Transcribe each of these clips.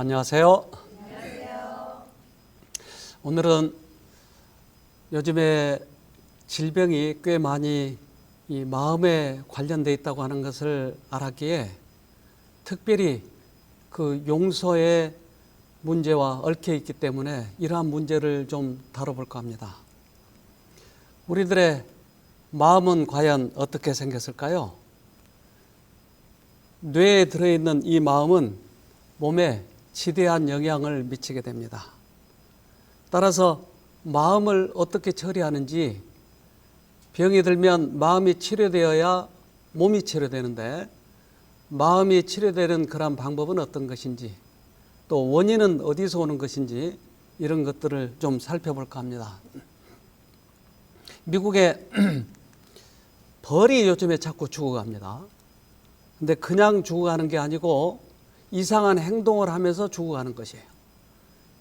안녕하세요. 안녕하세요. 오늘은 요즘에 질병이 꽤 많이 이 마음에 관련되어 있다고 하는 것을 알았기에 특별히 그 용서의 문제와 얽혀 있기 때문에 이러한 문제를 좀 다뤄볼까 합니다. 우리들의 마음은 과연 어떻게 생겼을까요? 뇌에 들어있는 이 마음은 몸에 지대한 영향을 미치게 됩니다. 따라서 마음을 어떻게 처리하는지, 병이 들면 마음이 치료되어야 몸이 치료되는데 마음이 치료되는 그런 방법은 어떤 것인지, 또 원인은 어디서 오는 것인지 이런 것들을 좀 살펴볼까 합니다. 미국에 벌이 요즘에 자꾸 죽어갑니다. 근데 그냥 죽어가는 게 아니고 이상한 행동을 하면서 죽어가는 것이에요.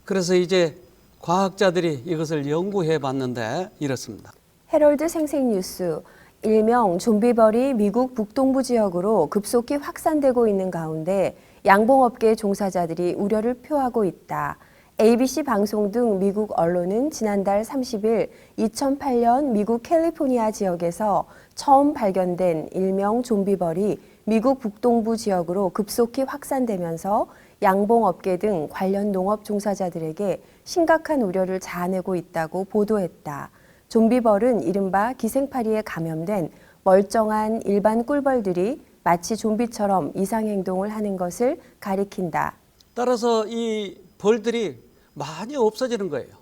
그래서 이제 과학자들이 이것을 연구해 봤는데 이렇습니다. 헤럴드 생생뉴스, 일명 좀비벌이 미국 북동부 지역으로 급속히 확산되고 있는 가운데 양봉업계 종사자들이 우려를 표하고 있다. ABC 방송 등 미국 언론은 지난달 30일 2008년 미국 캘리포니아 지역에서 처음 발견된 일명 좀비벌이 미국 북동부 지역으로 급속히 확산되면서 양봉업계 등 관련 농업 종사자들에게 심각한 우려를 자아내고 있다고 보도했다. 좀비벌은 이른바 기생파리에 감염된 멀쩡한 일반 꿀벌들이 마치 좀비처럼 이상행동을 하는 것을 가리킨다. 따라서 이 벌들이 많이 없어지는 거예요.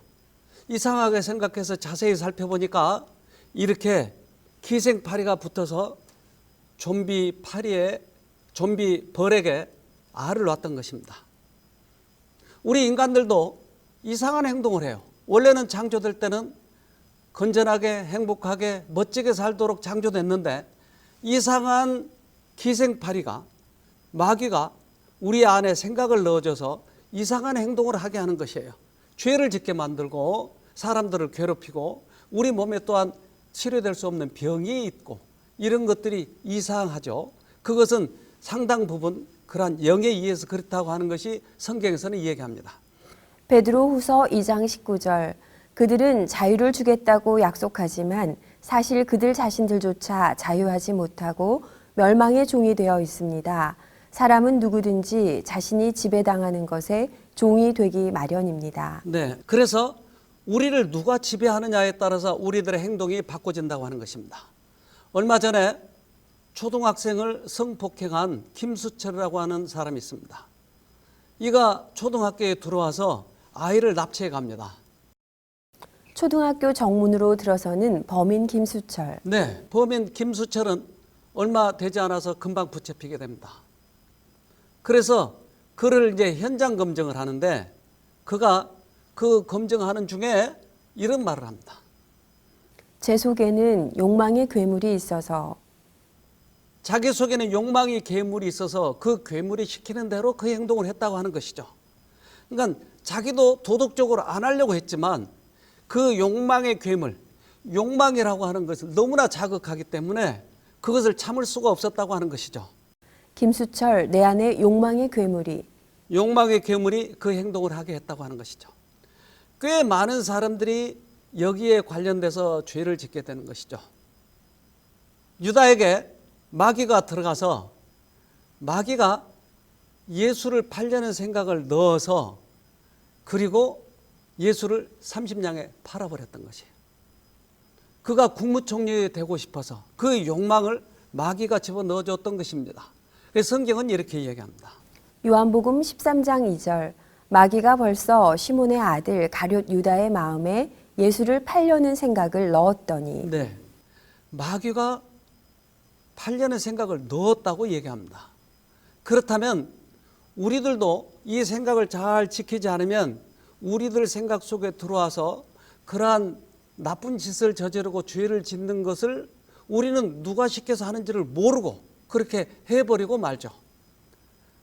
이상하게 생각해서 자세히 살펴보니까 이렇게 기생파리가 붙어서 좀비벌에게 알을 놨던 것입니다. 우리 인간들도 이상한 행동을 해요. 원래는 창조될 때는 건전하게 행복하게 멋지게 살도록 창조됐는데 이상한 기생파리가, 마귀가 우리 안에 생각을 넣어줘서 이상한 행동을 하게 하는 것이에요. 죄를 짓게 만들고 사람들을 괴롭히고 우리 몸에 또한 치료될 수 없는 병이 있고 이런 것들이 이상하죠. 그것은 상당 부분 그러한 영에 의해서 그렇다고 하는 것이 성경에서는 이야기합니다. 베드로후서 2장 19절, 그들은 자유를 주겠다고 약속하지만 사실 그들 자신들조차 자유하지 못하고 멸망의 종이 되어 있습니다. 사람은 누구든지 자신이 지배당하는 것에 종이 되기 마련입니다. 네, 그래서 우리를 누가 지배하느냐에 따라서 우리들의 행동이 바꿔진다고 하는 것입니다. 얼마 전에 초등학생을 성폭행한 김수철이라고 하는 사람이 있습니다. 이가 초등학교에 들어와서 아이를 납치해 갑니다. 초등학교 정문으로 들어서는 범인 김수철. 네, 범인 김수철은 얼마 되지 않아서 금방 붙잡히게 됩니다. 그래서 그를 이제 현장 검증을 하는데 그가 그 검증하는 중에 이런 말을 합니다. 제 속에는 욕망의 괴물이 있어서. 자기 속에는 욕망의 괴물이 있어서 그 괴물이 시키는 대로 그 행동을 했다고 하는 것이죠. 그러니까 자기도 도덕적으로 안 하려고 했지만 그 욕망의 괴물, 욕망이라고 하는 것을 너무나 자극하기 때문에 그것을 참을 수가 없었다고 하는 것이죠. 김수철, 내 안에 욕망의 괴물이 그 행동을 하게 했다고 하는 것이죠. 꽤 많은 사람들이 여기에 관련돼서 죄를 짓게 되는 것이죠. 유다에게 마귀가 들어가서 마귀가 예수를 팔려는 생각을 넣어서 그리고 예수를 30냥에 팔아버렸던 것이에요. 그가 국무총리 되고 싶어서 그 욕망을 마귀가 집어넣어줬던 것입니다. 그래서 성경은 이렇게 이야기합니다. 요한복음 13장 2절, 마귀가 벌써 시몬의 아들 가룟 유다의 마음에 예수를 팔려는 생각을 넣었더니. 네, 마귀가 팔려는 생각을 넣었다고 얘기합니다. 그렇다면 우리들도 이 생각을 잘 지키지 않으면 우리들 생각 속에 들어와서 그러한 나쁜 짓을 저지르고 죄를 짓는 것을 우리는 누가 시켜서 하는지를 모르고 그렇게 해버리고 말죠.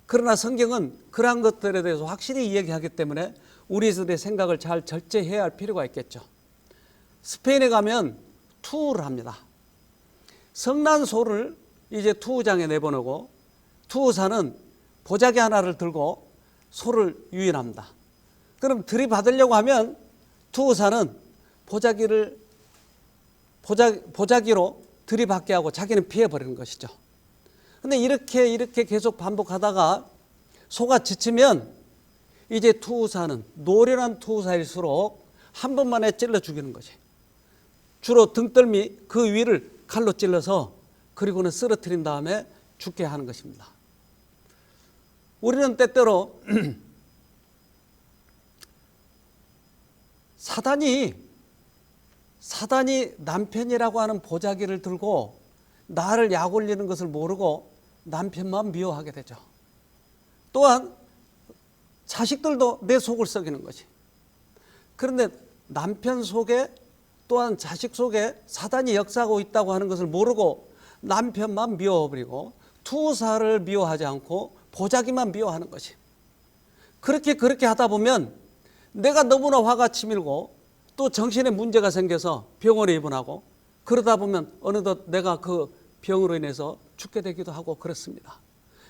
그러나 성경은 그러한 것들에 대해서 확실히 이야기하기 때문에 우리들의 생각을 잘 절제해야 할 필요가 있겠죠. 스페인에 가면 투어를 합니다. 성난소를 이제 투우장에 내보내고 투우사는 보자기 하나를 들고 소를 유인합니다. 그럼 들이받으려고 하면 투우사는 보자기로 들이받게 하고 자기는 피해버리는 것이죠. 근데 이렇게 계속 반복하다가 소가 지치면 이제 투우사는 노련한 투우사일수록 한 번만에 찔러 죽이는 거지. 주로 등덜미 그 위를 칼로 찔러서 그리고는 쓰러뜨린 다음에 죽게 하는 것입니다. 우리는 때때로 사단이 남편이라고 하는 보자기를 들고 나를 약 올리는 것을 모르고 남편만 미워하게 되죠. 또한 자식들도 내 속을 썩이는 것이. 그런데 남편 속에 또한 자식 속에 사단이 역사하고 있다고 하는 것을 모르고 남편만 미워버리고 투사를 미워하지 않고 보자기만 미워하는 것이. 그렇게 하다 보면 내가 너무나 화가 치밀고 또 정신에 문제가 생겨서 병원에 입원하고 그러다 보면 어느덧 내가 그 병으로 인해서 죽게 되기도 하고 그렇습니다.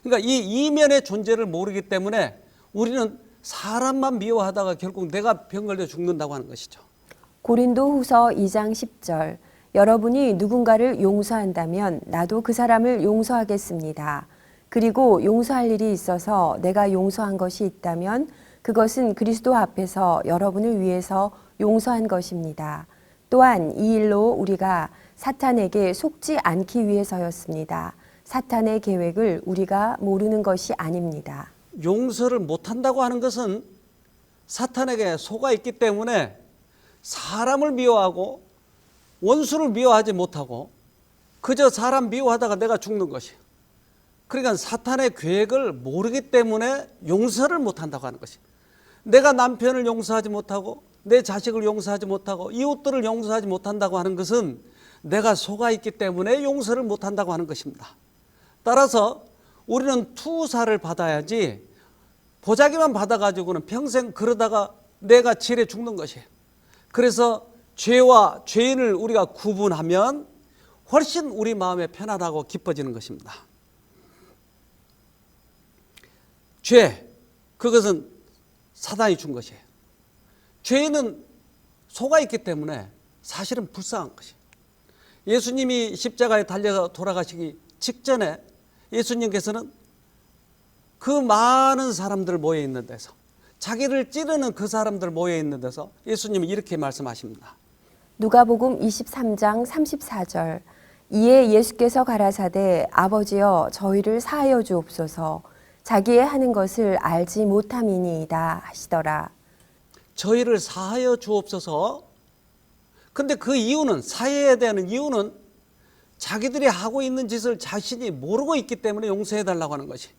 그러니까 이 이면의 존재를 모르기 때문에 우리는 사람만 미워하다가 결국 내가 병 걸려 죽는다고 하는 것이죠. 고린도후서 2장 10절 여러분이 누군가를 용서한다면 나도 그 사람을 용서하겠습니다. 그리고 용서할 일이 있어서 내가 용서한 것이 있다면 그것은 그리스도 앞에서 여러분을 위해서 용서한 것입니다. 또한 이 일로 우리가 사탄에게 속지 않기 위해서였습니다. 사탄의 계획을 우리가 모르는 것이 아닙니다. 용서를 못한다고 하는 것은 사탄에게 속아 있기 때문에 사람을 미워하고 원수를 미워하지 못하고 그저 사람 미워하다가 내가 죽는 것이에요. 그러니까 사탄의 계획을 모르기 때문에 용서를 못한다고 하는 것이에요. 내가 남편을 용서하지 못하고 내 자식을 용서하지 못하고 이웃들을 용서하지 못한다고 하는 것은 내가 속아 있기 때문에 용서를 못한다고 하는 것입니다. 따라서 우리는 투사를 받아야지 보자기만 받아가지고는 평생 그러다가 내가 질에 죽는 것이에요. 그래서 죄와 죄인을 우리가 구분하면 훨씬 우리 마음에 편안하고 기뻐지는 것입니다. 죄, 그것은 사단이 준 것이에요. 죄인은 속아 있기 때문에 사실은 불쌍한 것이에요. 예수님이 십자가에 달려서 돌아가시기 직전에 예수님께서는 그 많은 사람들 모여 있는 데서 자기를 찌르는 그 사람들 모여 있는 데서 예수님이 이렇게 말씀하십니다. 누가복음 23장 34절 이에 예수께서 가라사대 아버지여 저희를 사하여 주옵소서 자기의 하는 것을 알지 못함이니이다 하시더라. 저희를 사하여 주옵소서. 근데 그 이유는 사해야 되는 이유는 자기들이 하고 있는 짓을 자신이 모르고 있기 때문에 용서해 달라고 하는 것이.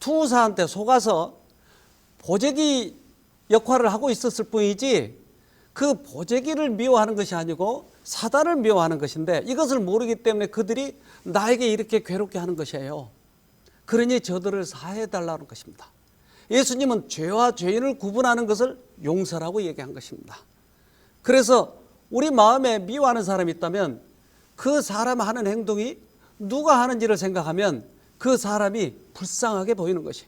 투사한테 속아서 보재기 역할을 하고 있었을 뿐이지 그 보재기를 미워하는 것이 아니고 사단을 미워하는 것인데 이것을 모르기 때문에 그들이 나에게 이렇게 괴롭게 하는 것이에요. 그러니 저들을 사해 달라는 것입니다. 예수님은 죄와 죄인을 구분하는 것을 용서라고 얘기한 것입니다. 그래서 우리 마음에 미워하는 사람이 있다면 그 사람 하는 행동이 누가 하는지를 생각하면 그 사람이 불쌍하게 보이는 것이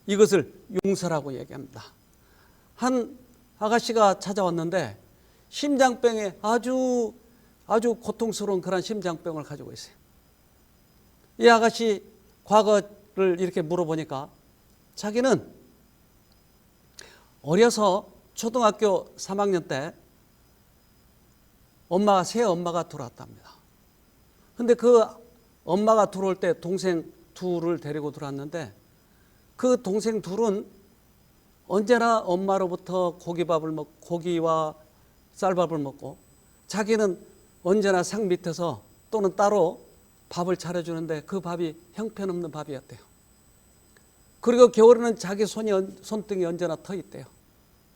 이것을 용서라고 얘기합니다. 한 아가씨가 찾아왔는데 심장병에 아주 고통스러운 그런 심장병을 가지고 있어요. 이 아가씨 과거를 이렇게 물어보니까 자기는 어려서 초등학교 3학년 때 새 엄마가 들어왔답니다. 근데 그 엄마가 들어올 때 동생 둘을 데리고 들어왔는데 그 동생 둘은 언제나 엄마로부터 고기와 쌀밥을 먹고 자기는 언제나 상 밑에서 또는 따로 밥을 차려주는데 그 밥이 형편없는 밥이었대요. 그리고 겨울에는 자기 손등이 언제나 터 있대요.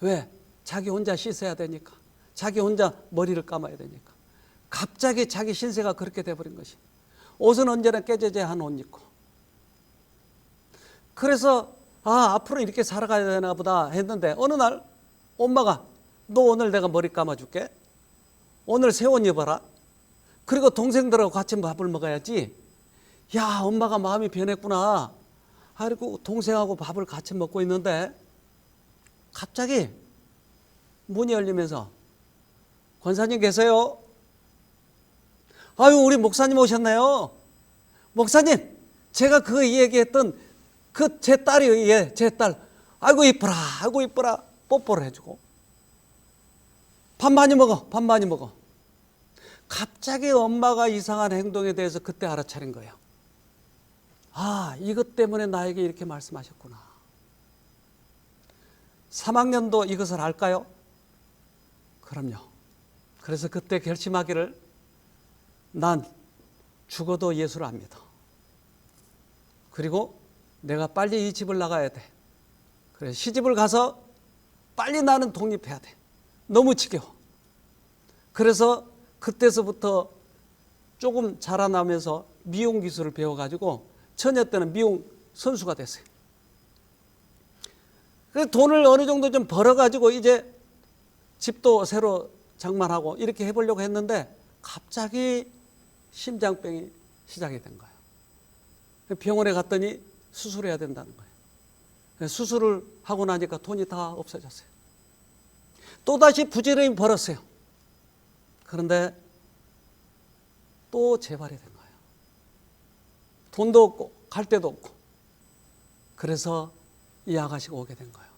왜? 자기 혼자 씻어야 되니까. 자기 혼자 머리를 감아야 되니까. 갑자기 자기 신세가 그렇게 돼버린 것이. 옷은 언제나 깨져져한 옷 입고. 그래서 앞으로 이렇게 살아가야 되나 보다 했는데 어느 날 엄마가 너 오늘 내가 머리 감아줄게. 오늘 새 옷 입어라. 그리고 동생들하고 같이 밥을 먹어야지. 야, 엄마가 마음이 변했구나. 그리고 동생하고 밥을 같이 먹고 있는데 갑자기 문이 열리면서 권사님 계세요? 아유, 우리 목사님 오셨네요. 목사님, 제가 그 얘기했던 그 제 딸이, 예, 제 딸. 아이고 이뻐라, 아이고 이뻐라. 뽀뽀를 해주고. 밥 많이 먹어, 밥 많이 먹어. 갑자기 엄마가 이상한 행동에 대해서 그때 알아차린 거예요. 아, 이것 때문에 나에게 이렇게 말씀하셨구나. 3학년도 이것을 알까요? 그럼요. 그래서 그때 결심하기를 난 죽어도 예수를 안 믿어. 그리고 내가 빨리 이 집을 나가야 돼. 그래서 시집을 가서 빨리 나는 독립해야 돼. 너무 지겨워. 그래서 그때서부터 조금 자라나면서 미용 기술을 배워가지고 처녀 때는 미용 선수가 됐어요. 그래서 돈을 어느 정도 좀 벌어가지고 이제 집도 새로 장만하고 이렇게 해보려고 했는데 갑자기 심장병이 시작이 된 거예요. 병원에 갔더니 수술해야 된다는 거예요. 수술을 하고 나니까 돈이 다 없어졌어요. 또다시 부지런히 벌었어요. 그런데 또 재발이 된 거예요. 돈도 없고 갈 데도 없고. 그래서 이 아가씨가 오게 된 거예요.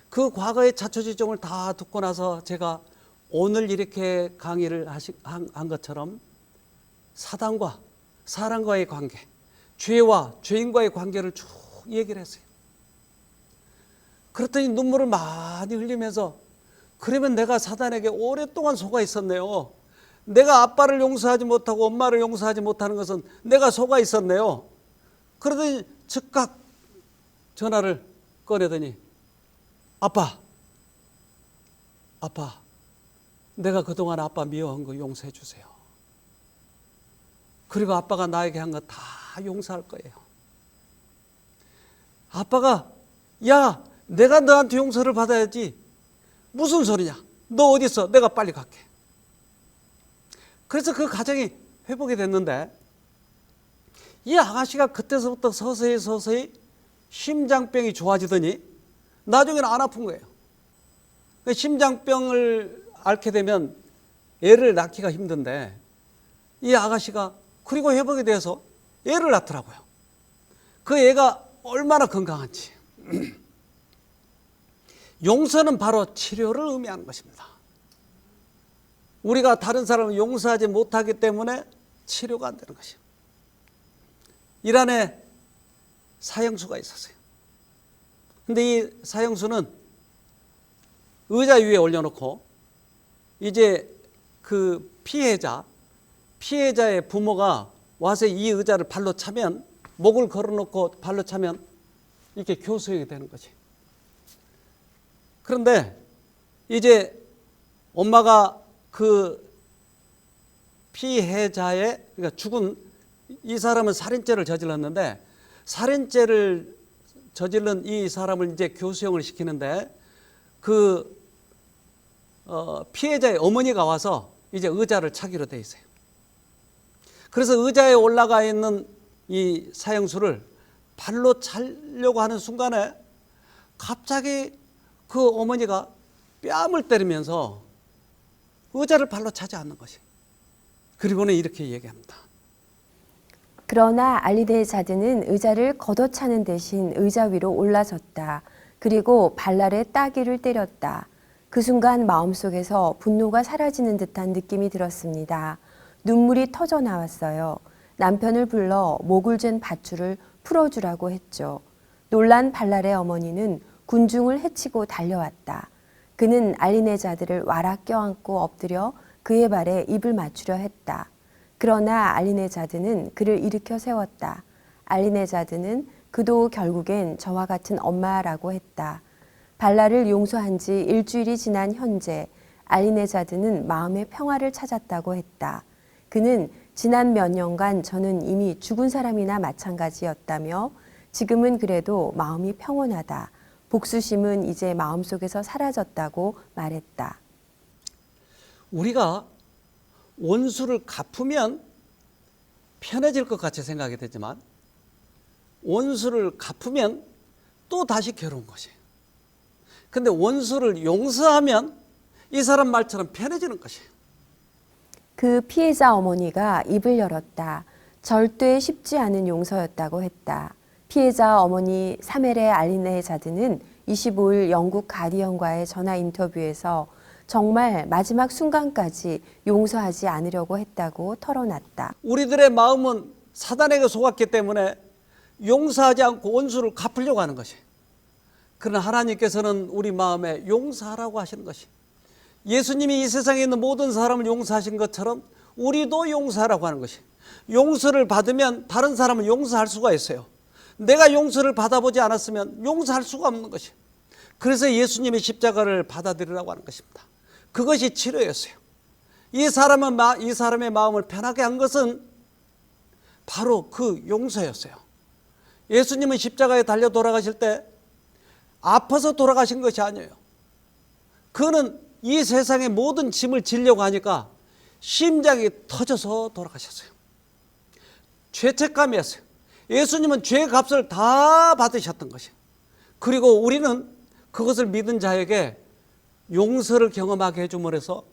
그 과거의 자초지종을 다 듣고 나서 제가 오늘 이렇게 강의를 한 것처럼 사단과 사람과의 관계, 죄와 죄인과의 관계를 쭉 얘기를 했어요. 그랬더니 눈물을 많이 흘리면서 그러면 내가 사단에게 오랫동안 속아 있었네요. 내가 아빠를 용서하지 못하고 엄마를 용서하지 못하는 것은 내가 속아 있었네요. 그러더니 즉각 전화를 꺼내더니 아빠, 내가 그동안 아빠 미워한 거 용서해 주세요. 그리고 아빠가 나에게 한 거 다 용서할 거예요. 아빠가 야, 내가 너한테 용서를 받아야지. 무슨 소리냐? 너 어디 있어? 내가 빨리 갈게. 그래서 그 가정이 회복이 됐는데 이 아가씨가 그때서부터 서서히 심장병이 좋아지더니 나중에는 안 아픈 거예요. 심장병을 앓게 되면 애를 낳기가 힘든데 이 아가씨가 그리고 회복이 돼서 애를 낳더라고요. 그 애가 얼마나 건강한지. 용서는 바로 치료를 의미하는 것입니다. 우리가 다른 사람을 용서하지 못하기 때문에 치료가 안 되는 것이에요. 이란에 사형수가 있었어요. 근데 이 사형수는 의자 위에 올려놓고 이제 그 피해자의 부모가 와서 이 의자를 발로 차면, 목을 걸어놓고 발로 차면 이렇게 교수형이 되는 거지. 그런데 이제 엄마가 그 피해자의, 그러니까 죽은 이 사람은 살인죄를 저질렀는데 살인죄를 저질른 이 사람을 이제 교수형을 시키는데 그 피해자의 어머니가 와서 이제 의자를 차기로 돼 있어요. 그래서 의자에 올라가 있는 이 사형수를 발로 차려고 하는 순간에 갑자기 그 어머니가 뺨을 때리면서 의자를 발로 차지 않는 것이. 그리고는 이렇게 얘기합니다. 그러나 알리네자드는 의자를 걷어차는 대신 의자 위로 올라섰다. 그리고 발날에 따귀를 때렸다. 그 순간 마음속에서 분노가 사라지는 듯한 느낌이 들었습니다. 눈물이 터져 나왔어요. 남편을 불러 목을 잰 밧줄을 풀어주라고 했죠. 놀란 발랄의 어머니는 군중을 해치고 달려왔다. 그는 알리네자드를 와락 껴안고 엎드려 그의 발에 입을 맞추려 했다. 그러나 알리네자드는 그를 일으켜 세웠다. 알리네자드는 그도 결국엔 저와 같은 엄마라고 했다. 발랄을 용서한 지 일주일이 지난 현재 알리네자드는 마음의 평화를 찾았다고 했다. 그는 지난 몇 년간 저는 이미 죽은 사람이나 마찬가지였다며 지금은 그래도 마음이 평온하다. 복수심은 이제 마음속에서 사라졌다고 말했다. 우리가 원수를 갚으면 편해질 것 같이 생각이 되지만 원수를 갚으면 또 다시 괴로운 것이에요. 근데 원수를 용서하면 이 사람 말처럼 편해지는 것이에요. 그 피해자 어머니가 입을 열었다. 절대 쉽지 않은 용서였다고 했다. 피해자 어머니 사멜의 알리네 자드는 25일 영국 가디언과의 전화 인터뷰에서 정말 마지막 순간까지 용서하지 않으려고 했다고 털어놨다. 우리들의 마음은 사단에게 속았기 때문에 용서하지 않고 원수를 갚으려고 하는 것이. 그러나 하나님께서는 우리 마음에 용서하라고 하시는 것이. 예수님이 이 세상에 있는 모든 사람을 용서하신 것처럼 우리도 용서하라고 하는 것이. 용서를 받으면 다른 사람을 용서할 수가 있어요. 내가 용서를 받아보지 않았으면 용서할 수가 없는 것이. 그래서 예수님의 십자가를 받아들이라고 하는 것입니다. 그것이 치료였어요. 이 사람의 마음을 편하게 한 것은 바로 그 용서였어요. 예수님은 십자가에 달려 돌아가실 때 아파서 돌아가신 것이 아니에요. 그는 이 세상의 모든 짐을 지려고 하니까 심장이 터져서 돌아가셨어요. 죄책감이었어요. 예수님은 죄의 값을 다 받으셨던 것이에요. 그리고 우리는 그것을 믿은 자에게 용서를 경험하게 해줌으로 해서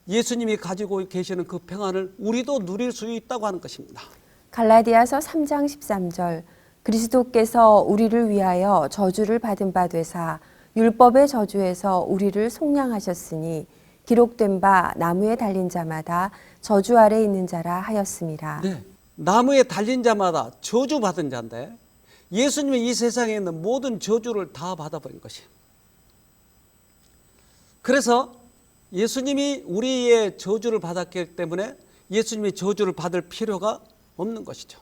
예수님이 가지고 계시는 그 평안을 우리도 누릴 수 있다고 하는 것입니다. 갈라디아서 3장 13절 그리스도께서 우리를 위하여 저주를 받은 바 되사 율법의 저주에서 우리를 속량하셨으니 기록된 바 나무에 달린 자마다 저주 아래 있는 자라 하였습니다. 네, 나무에 달린 자마다 저주받은 자인데 예수님이 이 세상에 있는 모든 저주를 다 받아버린 것이에요. 그래서 예수님이 우리의 저주를 받았기 때문에 예수님이 저주를 받을 필요가 없는 것이죠.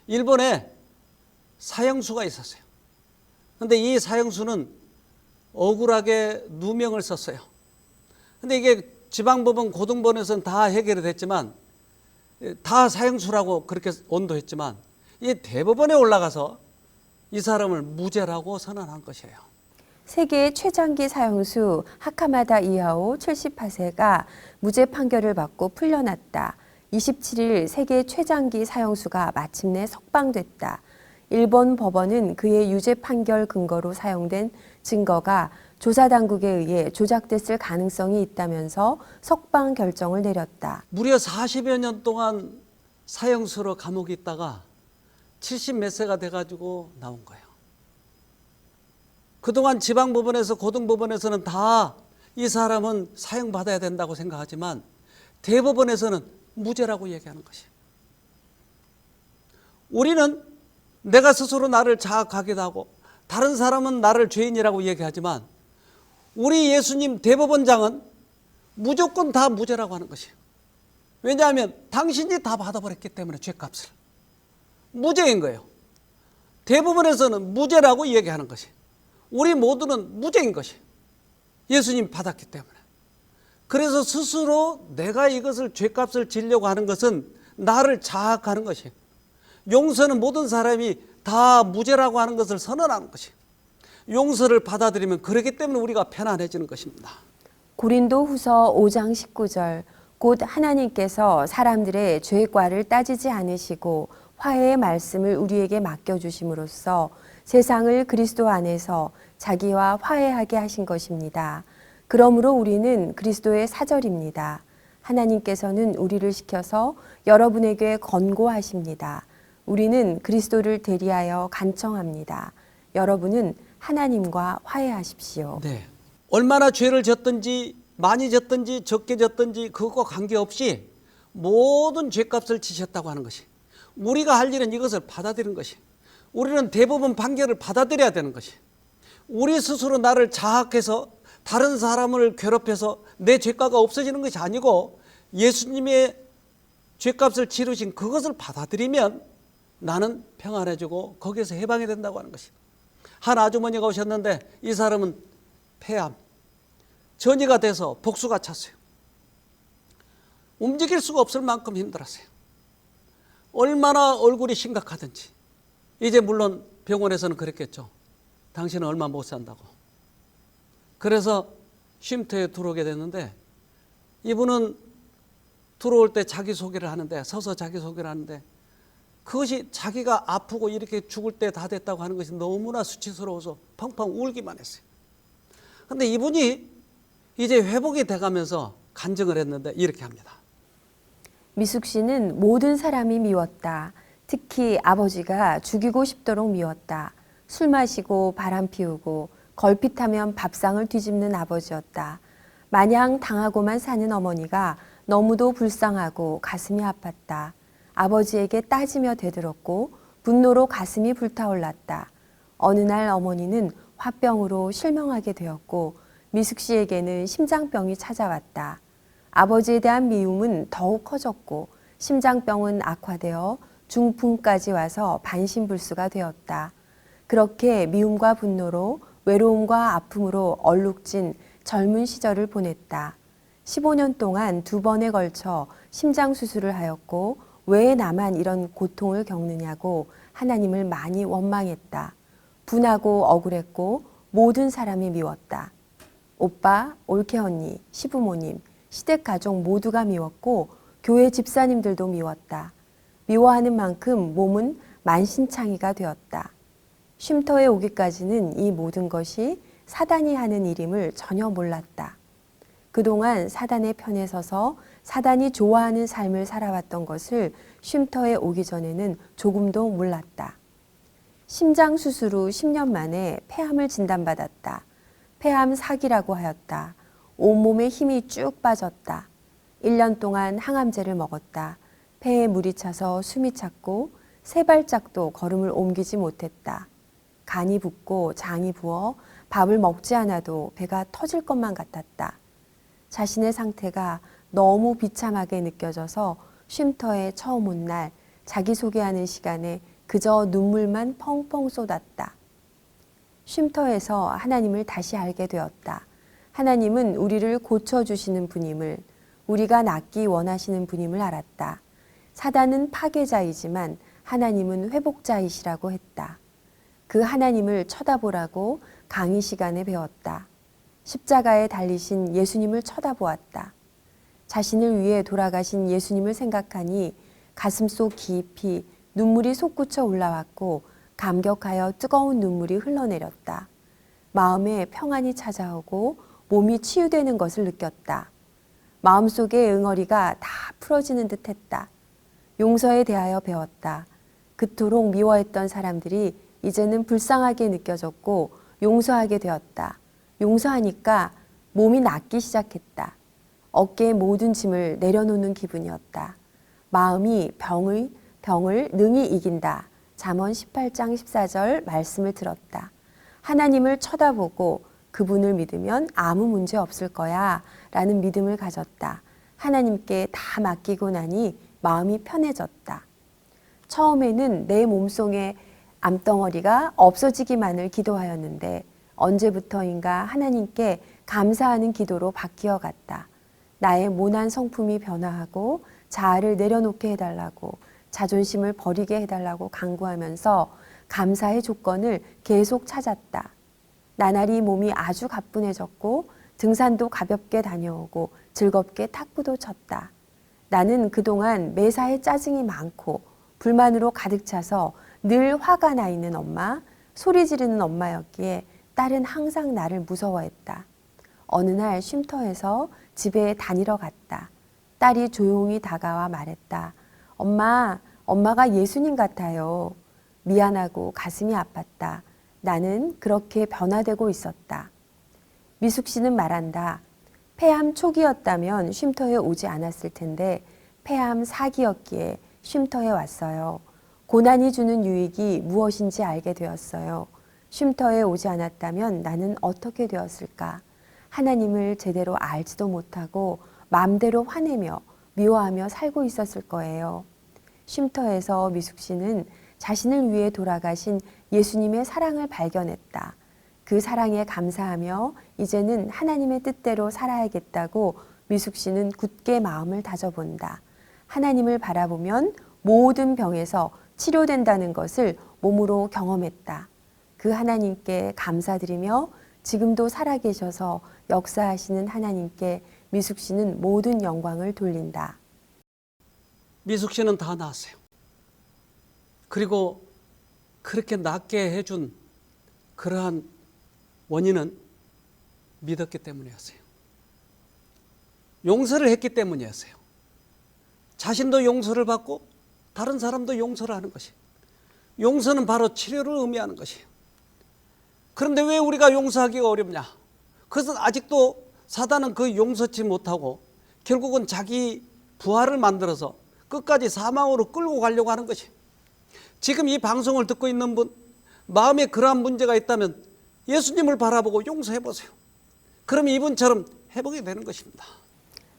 일본에 사형수가 있었어요. 그런데 이 사형수는 억울하게 누명을 썼어요. 근데 이게 지방법원, 고등법원에서는 다 해결이 됐지만, 다 사형수라고 그렇게 언도했지만, 이 대법원에 올라가서 이 사람을 무죄라고 선언한 것이에요. 세계 최장기 사형수 하카마다 이하오 78세가 무죄 판결을 받고 풀려났다. 27일 세계 최장기 사형수가 마침내 석방됐다. 일본 법원은 그의 유죄 판결 근거로 사용된 증거가 조사 당국에 의해 조작됐을 가능성이 있다면서 석방 결정을 내렸다. 무려 40여 년 동안 사형수로 감옥에 있다가 70 몇 세가 돼가지고 나온 거예요. 그동안 지방법원에서 고등법원에서는 다 이 사람은 사형받아야 된다고 생각하지만 대법원에서는 무죄라고 얘기하는 것이에요. 우리는 내가 스스로 나를 자학하기도 하고 다른 사람은 나를 죄인이라고 얘기하지만 우리 예수님 대법원장은 무조건 다 무죄라고 하는 것이에요. 왜냐하면 당신이 다 받아버렸기 때문에 죄값을. 무죄인 거예요. 대법원에서는 무죄라고 얘기하는 것이에요. 우리 모두는 무죄인 것이에요. 예수님 받았기 때문에. 그래서 스스로 내가 이것을 죄값을 지려고 하는 것은 나를 자학하는 것이에요. 용서는 모든 사람이 다 무죄라고 하는 것을 선언하는 것이에요. 용서를 받아들이면 그렇기 때문에 우리가 편안해지는 것입니다. 고린도 후서 5장 19절 곧 하나님께서 사람들의 죄과를 따지지 않으시고 화해의 말씀을 우리에게 맡겨주심으로써 세상을 그리스도 안에서 자기와 화해하게 하신 것입니다. 그러므로 우리는 그리스도의 사절입니다. 하나님께서는 우리를 시켜서 여러분에게 권고하십니다. 우리는 그리스도를 대리하여 간청합니다. 여러분은 하나님과 화해하십시오. 네. 얼마나 죄를 졌든지 많이 졌든지 적게 졌든지 그것과 관계없이 모든 죄값을 지셨다고 하는 것이. 우리가 할 일은 이것을 받아들이는 것이. 우리는 대법원 판결을 받아들여야 되는 것이. 우리 스스로 나를 자학해서 다른 사람을 괴롭혀서 내 죄가가 없어지는 것이 아니고 예수님의 죄값을 치르신 그것을 받아들이면 나는 평안해지고 거기에서 해방이 된다고 하는 것이. 한 아주머니가 오셨는데 이 사람은 폐암, 전이가 돼서 복수가 찼어요. 움직일 수가 없을 만큼 힘들었어요. 얼마나 얼굴이 심각하든지. 이제 물론 병원에서는 그랬겠죠. 당신은 얼마 못 산다고. 그래서 쉼터에 들어오게 됐는데 이분은 들어올 때 자기소개를 하는데 서서 자기소개를 하는데 그것이 자기가 아프고 이렇게 죽을 때 다 됐다고 하는 것이 너무나 수치스러워서 펑펑 울기만 했어요. 그런데 이분이 이제 회복이 돼가면서 간증을 했는데 이렇게 합니다. 미숙 씨는 모든 사람이 미웠다. 특히 아버지가 죽이고 싶도록 미웠다. 술 마시고 바람 피우고 걸핏하면 밥상을 뒤집는 아버지였다. 마냥 당하고만 사는 어머니가 너무도 불쌍하고 가슴이 아팠다. 아버지에게 따지며 대들었고 분노로 가슴이 불타올랐다. 어느 날 어머니는 화병으로 실명하게 되었고 미숙 씨에게는 심장병이 찾아왔다. 아버지에 대한 미움은 더욱 커졌고 심장병은 악화되어 중풍까지 와서 반신불수가 되었다. 그렇게 미움과 분노로 외로움과 아픔으로 얼룩진 젊은 시절을 보냈다. 15년 동안 2번에 걸쳐 심장수술을 하였고 왜 나만 이런 고통을 겪느냐고 하나님을 많이 원망했다. 분하고 억울했고 모든 사람이 미웠다. 오빠, 올케 언니, 시부모님, 시댁 가족 모두가 미웠고 교회 집사님들도 미웠다. 미워하는 만큼 몸은 만신창이가 되었다. 쉼터에 오기까지는 이 모든 것이 사단이 하는 일임을 전혀 몰랐다. 그동안 사단의 편에 서서 사단이 좋아하는 삶을 살아왔던 것을 쉼터에 오기 전에는 조금도 몰랐다. 심장 수술 후 10년 만에 폐암을 진단받았다. 폐암 사기라고 하였다. 온몸에 힘이 쭉 빠졌다. 1년 동안 항암제를 먹었다. 폐에 물이 차서 숨이 찼고 세 발짝도 걸음을 옮기지 못했다. 간이 붓고 장이 부어 밥을 먹지 않아도 배가 터질 것만 같았다. 자신의 상태가 너무 비참하게 느껴져서 쉼터에 처음 온 날 자기소개하는 시간에 그저 눈물만 펑펑 쏟았다. 쉼터에서 하나님을 다시 알게 되었다. 하나님은 우리를 고쳐주시는 분임을, 우리가 낫기 원하시는 분임을 알았다. 사단은 파괴자이지만 하나님은 회복자이시라고 했다. 그 하나님을 쳐다보라고 강의 시간에 배웠다. 십자가에 달리신 예수님을 쳐다보았다. 자신을 위해 돌아가신 예수님을 생각하니 가슴속 깊이 눈물이 솟구쳐 올라왔고 감격하여 뜨거운 눈물이 흘러내렸다. 마음에 평안이 찾아오고 몸이 치유되는 것을 느꼈다. 마음속의 응어리가 다 풀어지는 듯 했다. 용서에 대하여 배웠다. 그토록 미워했던 사람들이 이제는 불쌍하게 느껴졌고 용서하게 되었다. 용서하니까 몸이 낫기 시작했다. 어깨에 모든 짐을 내려놓는 기분이었다. 마음이 병을 능히 이긴다. 잠언 18장 14절 말씀을 들었다. 하나님을 쳐다보고 그분을 믿으면 아무 문제 없을 거야 라는 믿음을 가졌다. 하나님께 다 맡기고 나니 마음이 편해졌다. 처음에는 내 몸속에 암덩어리가 없어지기만을 기도하였는데 언제부터인가 하나님께 감사하는 기도로 바뀌어 갔다. 나의 모난 성품이 변화하고 자아를 내려놓게 해달라고 자존심을 버리게 해달라고 간구하면서 감사의 조건을 계속 찾았다. 나날이 몸이 아주 가뿐해졌고 등산도 가볍게 다녀오고 즐겁게 탁구도 쳤다. 나는 그동안 매사에 짜증이 많고 불만으로 가득 차서 늘 화가 나 있는 엄마, 소리 지르는 엄마였기에 딸은 항상 나를 무서워했다. 어느 날 쉼터에서 집에 다니러 갔다. 딸이 조용히 다가와 말했다. 엄마, 엄마가 예수님 같아요. 미안하고 가슴이 아팠다. 나는 그렇게 변화되고 있었다. 미숙 씨는 말한다. 폐암 초기였다면 쉼터에 오지 않았을 텐데 폐암 4기였기에 쉼터에 왔어요. 고난이 주는 유익이 무엇인지 알게 되었어요. 쉼터에 오지 않았다면 나는 어떻게 되었을까? 하나님을 제대로 알지도 못하고 마음대로 화내며 미워하며 살고 있었을 거예요. 쉼터에서 미숙 씨는 자신을 위해 돌아가신 예수님의 사랑을 발견했다. 그 사랑에 감사하며 이제는 하나님의 뜻대로 살아야겠다고 미숙 씨는 굳게 마음을 다져본다. 하나님을 바라보면 모든 병에서 치료된다는 것을 몸으로 경험했다. 그 하나님께 감사드리며 지금도 살아계셔서 역사하시는 하나님께 미숙 씨는 모든 영광을 돌린다. 미숙 씨는 다 나았어요. 그리고 그렇게 낫게 해준 그러한 원인은 믿었기 때문이었어요. 용서를 했기 때문이었어요. 자신도 용서를 받고 다른 사람도 용서를 하는 것이, 용서는 바로 치료를 의미하는 것이에요. 그런데 왜 우리가 용서하기가 어렵냐? 그것은 아직도 사단은 그 용서치 못하고 결국은 자기 부하를 만들어서 끝까지 사망으로 끌고 가려고 하는 것이. 지금 이 방송을 듣고 있는 분, 마음에 그러한 문제가 있다면 예수님을 바라보고 용서해 보세요. 그럼 이분처럼 회복이 되는 것입니다.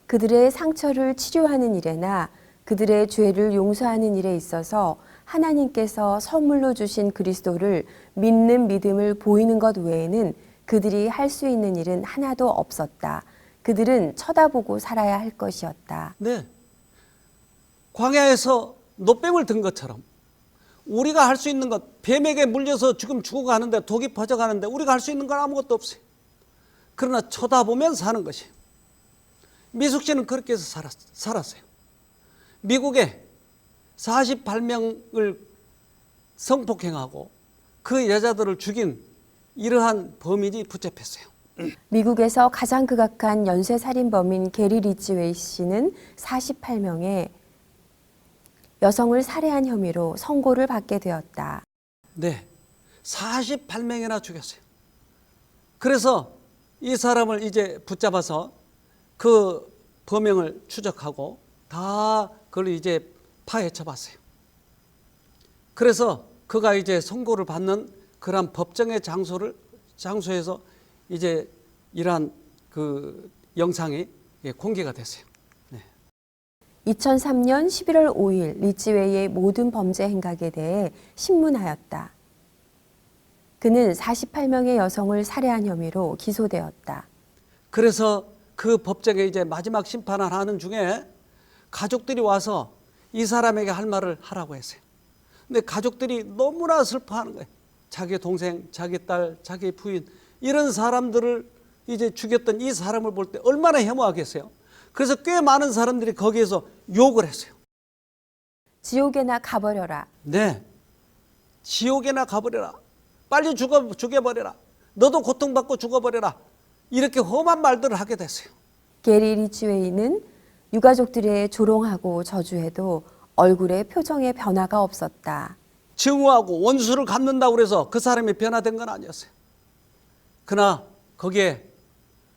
그들의 상처를 치료하는 일에나 그들의 죄를 용서하는 일에 있어서 하나님께서 선물로 주신 그리스도를 믿는 믿음을 보이는 것 외에는 그들이 할 수 있는 일은 하나도 없었다. 그들은 쳐다보고 살아야 할 것이었다. 네. 광야에서 노뱀을 든 것처럼 우리가 할 수 있는 것, 뱀에게 물려서 지금 죽어가는데, 독이 퍼져가는데 우리가 할 수 있는 건 아무것도 없어요. 그러나 쳐다보면 사는 것이에요. 미숙 씨는 그렇게 해서 살았어요. 미국에 48명을 성폭행하고 그 여자들을 죽인 이러한 범인이 붙잡혔어요. 미국에서 가장 극악한 연쇄살인범인 게리 리치웨이 씨는 48명의 여성을 살해한 혐의로 선고를 받게 되었다. 네, 48명이나 죽였어요. 그래서 이 사람을 이제 붙잡아서 그 범행을 추적하고 다 그걸 이제 파헤쳐 봤어요. 그래서 그가 이제 선고를 받는 그런 법정의 장소에서 이제 이러한 그 영상이 공개가 됐어요. 2003년 11월 5일 리치웨이의 모든 범죄 행각에 대해 신문하였다. 그는 48명의 여성을 살해한 혐의로 기소되었다. 그래서 그 법정에 이제 마지막 심판을 하는 중에 가족들이 와서 이 사람에게 할 말을 하라고 했어요. 근데 가족들이 너무나 슬퍼하는 거예요. 자기 동생, 자기 딸, 자기 부인, 이런 사람들을 이제 죽였던 이 사람을 볼 때 얼마나 혐오하겠어요. 그래서 꽤 많은 사람들이 거기에서 욕을 했어요. 지옥에나 가버려라. 네, 지옥에나 가버려라. 빨리 죽여버려라. 너도 고통받고 죽어버려라. 이렇게 험한 말들을 하게 됐어요. 게리 리치웨이는 유가족들의 조롱하고 저주해도 얼굴에 표정의 변화가 없었다. 증오하고 원수를 갚는다고 그래서 그 사람이 변화된 건 아니었어요. 그러나 거기에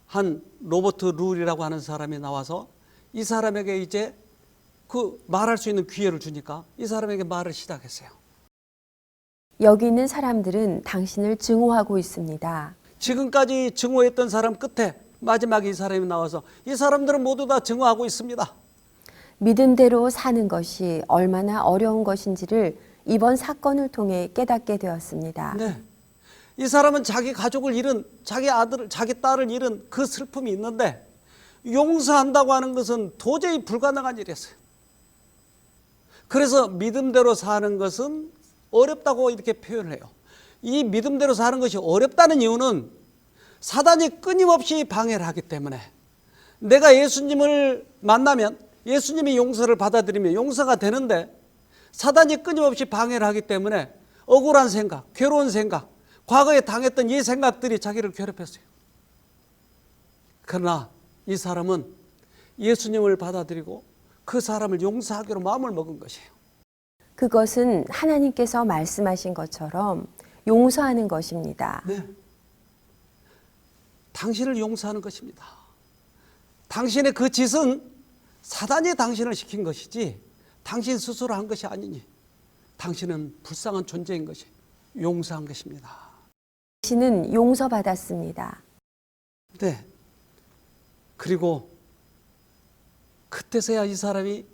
한 로버트 룰이라고 하는 사람이 나와서 이 사람에게 이제 그 말할 수 있는 기회를 주니까 이 사람에게 말을 시작했어요. 여기 있는 사람들은 당신을 증오하고 있습니다. 지금까지 증오했던 사람 끝에 마지막에 이 사람이 나와서 이 사람들은 모두 다 증오하고 있습니다. 믿음대로 사는 것이 얼마나 어려운 것인지를 이번 사건을 통해 깨닫게 되었습니다. 네. 이 사람은 자기 가족을 잃은, 자기 아들을, 자기 딸을 잃은 그 슬픔이 있는데 용서한다고 하는 것은 도저히 불가능한 일이었어요. 그래서 믿음대로 사는 것은 어렵다고 이렇게 표현을 해요. 이 믿음대로 사는 것이 어렵다는 이유는 사단이 끊임없이 방해를 하기 때문에, 내가 예수님을 만나면 예수님이 용서를 받아들이면 용서가 되는데 사단이 끊임없이 방해를 하기 때문에 억울한 생각, 괴로운 생각, 과거에 당했던 이 생각들이 자기를 괴롭혔어요. 그러나 이 사람은 예수님을 받아들이고 그 사람을 용서하기로 마음을 먹은 것이에요. 그것은 하나님께서 말씀하신 것처럼 용서하는 것입니다. 네. 당신을 용서하는 것입니다. 당신의 그 짓은 사단이 당신을 시킨 것이지 당신 스스로 한 것이 아니니 당신은 불쌍한 존재인 것이 용서한 것입니다. 당신은 용서받았습니다. 네. 그리고 그때서야 이 사람이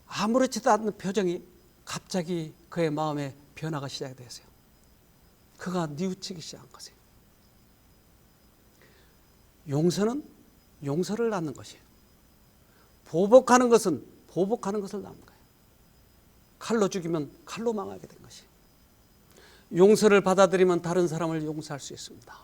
아무렇지도 않은 표정이 갑자기 그의 마음에 변화가 시작이 됐어요. 그가 뉘우치기 시작한 것이에요. 용서는 용서를 낳는 것이에요. 보복하는 것은 보복하는 것을 낳는 거예요. 칼로 죽이면 칼로 망하게 된 것이에요. 용서를 받아들이면 다른 사람을 용서할 수 있습니다.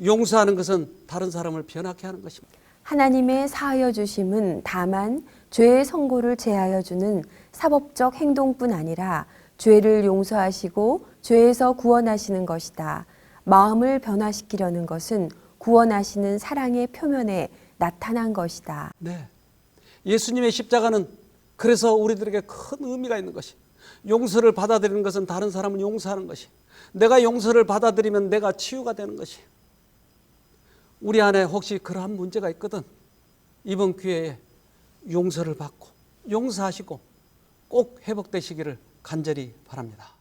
용서하는 것은 다른 사람을 변하게 하는 것입니다. 하나님의 사하여 주심은 다만 죄의 선고를 제하여 주는 사법적 행동뿐 아니라 죄를 용서하시고 죄에서 구원하시는 것이다. 마음을 변화시키려는 것은 구원하시는 사랑의 표면에 나타난 것이다. 네. 예수님의 십자가는 그래서 우리들에게 큰 의미가 있는 것이, 용서를 받아들이는 것은 다른 사람을 용서하는 것이, 내가 용서를 받아들이면 내가 치유가 되는 것이, 우리 안에 혹시 그러한 문제가 있거든 이번 기회에 용서를 받고 용서하시고 꼭 회복되시기를 간절히 바랍니다.